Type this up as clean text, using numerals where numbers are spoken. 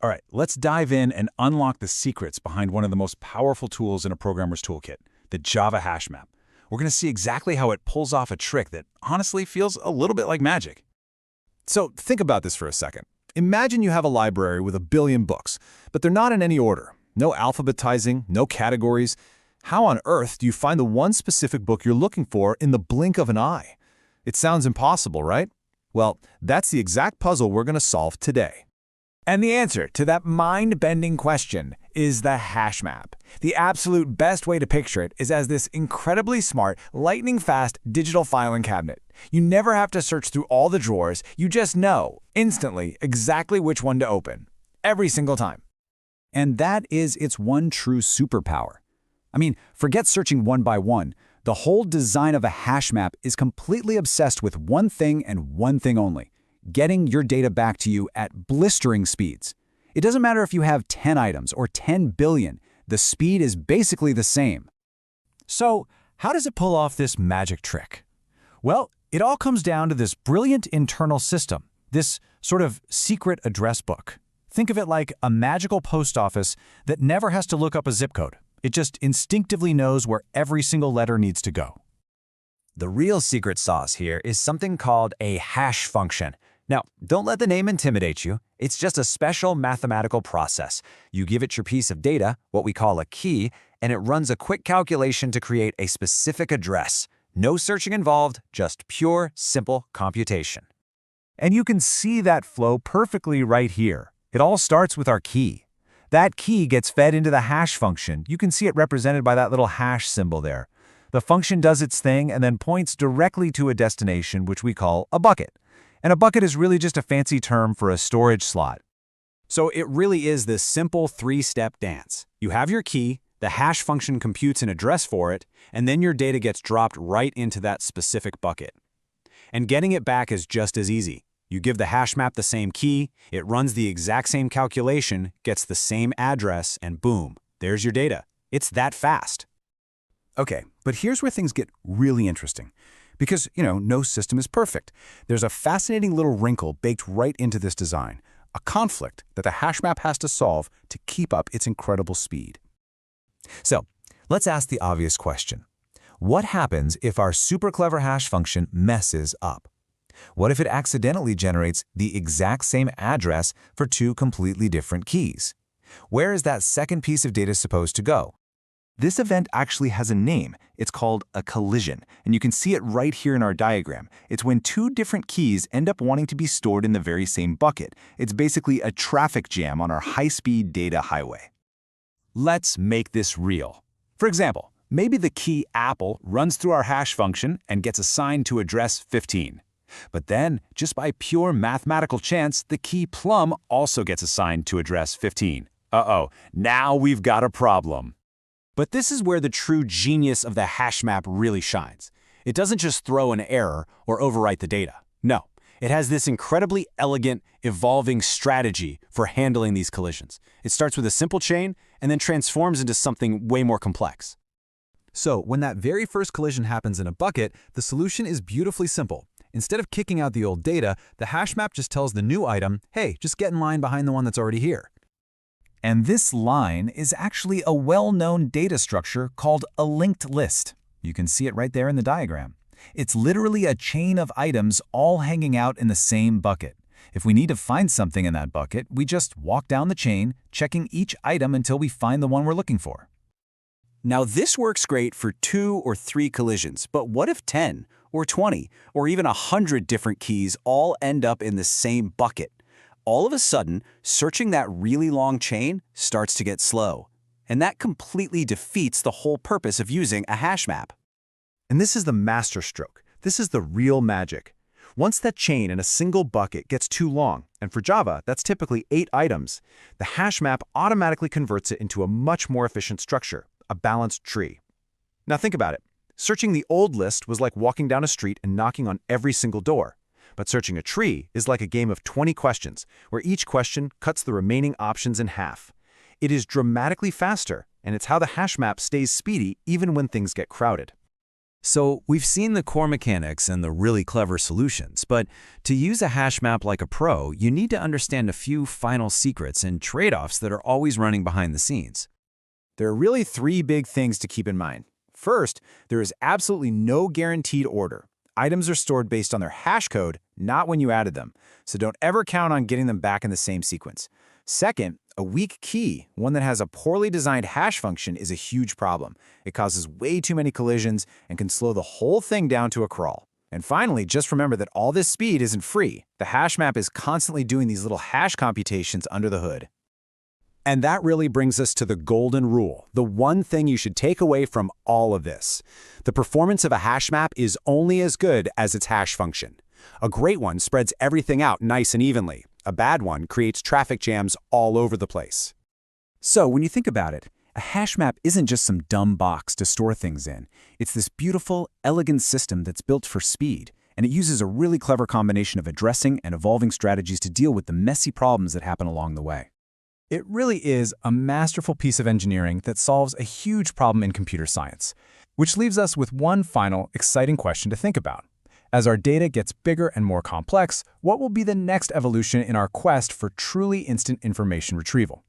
All right, let's dive in and unlock the secrets behind one of the most powerful tools in a programmer's toolkit, the Java HashMap. We're going to see exactly how it pulls off a trick that honestly feels a little bit like magic. So think about this for a second. Imagine you have a library with a billion books, but they're not in any order. No alphabetizing, no categories. How on earth do you find the one specific book you're looking for in the blink of an eye? It sounds impossible, right? Well, that's the exact puzzle we're going to solve today. And the answer to that mind-bending question is the HashMap. The absolute best way to picture it is as this incredibly smart, lightning-fast digital filing cabinet. You never have to search through all the drawers. You just know, instantly, exactly which one to open. Every single time. And that is its one true superpower. I mean, forget searching one by one. The whole design of a HashMap is completely obsessed with one thing and one thing only: getting your data back to you at blistering speeds. It doesn't matter if you have 10 items or 10 billion, the speed is basically the same. So, how does it pull off this magic trick? Well, it all comes down to this brilliant internal system, this sort of secret address book. Think of it like a magical post office that never has to look up a zip code. It just instinctively knows where every single letter needs to go. The real secret sauce here is something called a hash function. Now, don't let the name intimidate you. It's just a special mathematical process. You give it your piece of data, what we call a key, and it runs a quick calculation to create a specific address. No searching involved, just pure, simple computation. And you can see that flow perfectly right here. It all starts with our key. That key gets fed into the hash function. You can see it represented by that little hash symbol there. The function does its thing and then points directly to a destination, which we call a bucket. And a bucket is really just a fancy term for a storage slot. So it really is this simple three-step dance. You have your key, the hash function computes an address for it, and then your data gets dropped right into that specific bucket. And getting it back is just as easy. You give the HashMap the same key, it runs the exact same calculation, gets the same address, and boom, there's your data. It's that fast. Okay, but here's where things get really interesting. Because, no system is perfect. There's a fascinating little wrinkle baked right into this design, a conflict that the HashMap has to solve to keep up its incredible speed. So, let's ask the obvious question. What happens if our super clever hash function messes up? What if it accidentally generates the exact same address for two completely different keys? Where is that second piece of data supposed to go? This event actually has a name. It's called a collision, and you can see it right here in our diagram. It's when two different keys end up wanting to be stored in the very same bucket. It's basically a traffic jam on our high-speed data highway. Let's make this real. For example, maybe the key Apple runs through our hash function and gets assigned to address 15. But then, just by pure mathematical chance, the key Plum also gets assigned to address 15. Uh-oh, now we've got a problem. But this is where the true genius of the HashMap really shines. It doesn't just throw an error or overwrite the data. No, it has this incredibly elegant, evolving strategy for handling these collisions. It starts with a simple chain and then transforms into something way more complex. So when that very first collision happens in a bucket, the solution is beautifully simple. Instead of kicking out the old data, the HashMap just tells the new item, hey, just get in line behind the one that's already here. And this line is actually a well-known data structure called a linked list. You can see it right there in the diagram. It's literally a chain of items all hanging out in the same bucket. If we need to find something in that bucket, we just walk down the chain, checking each item until we find the one we're looking for. Now this works great for 2 or 3 collisions, but what if 10 or 20 or even 100 different keys all end up in the same bucket? All of a sudden, searching that really long chain starts to get slow. And that completely defeats the whole purpose of using a HashMap. And this is the master stroke. This is the real magic. Once that chain in a single bucket gets too long, and for Java, that's typically 8 items, the HashMap automatically converts it into a much more efficient structure, a balanced tree. Now think about it. Searching the old list was like walking down a street and knocking on every single door. But searching a tree is like a game of 20 questions, where each question cuts the remaining options in half. It is dramatically faster, and it's how the HashMap stays speedy even when things get crowded. So we've seen the core mechanics and the really clever solutions, but to use a hash map like a pro, you need to understand a few final secrets and trade-offs that are always running behind the scenes. There are really three big things to keep in mind. First, there is absolutely no guaranteed order. Items are stored based on their hash code, not when you added them, so don't ever count on getting them back in the same sequence. Second, a weak key, one that has a poorly designed hash function, is a huge problem. It causes way too many collisions and can slow the whole thing down to a crawl. And finally, just remember that all this speed isn't free. The hash map is constantly doing these little hash computations under the hood. And that really brings us to the golden rule, the one thing you should take away from all of this. The performance of a hash map is only as good as its hash function. A great one spreads everything out nice and evenly. A bad one creates traffic jams all over the place. So when you think about it, a hash map isn't just some dumb box to store things in. It's this beautiful, elegant system that's built for speed, and it uses a really clever combination of addressing and evolving strategies to deal with the messy problems that happen along the way. It really is a masterful piece of engineering that solves a huge problem in computer science, which leaves us with one final, exciting question to think about. As our data gets bigger and more complex, what will be the next evolution in our quest for truly instant information retrieval?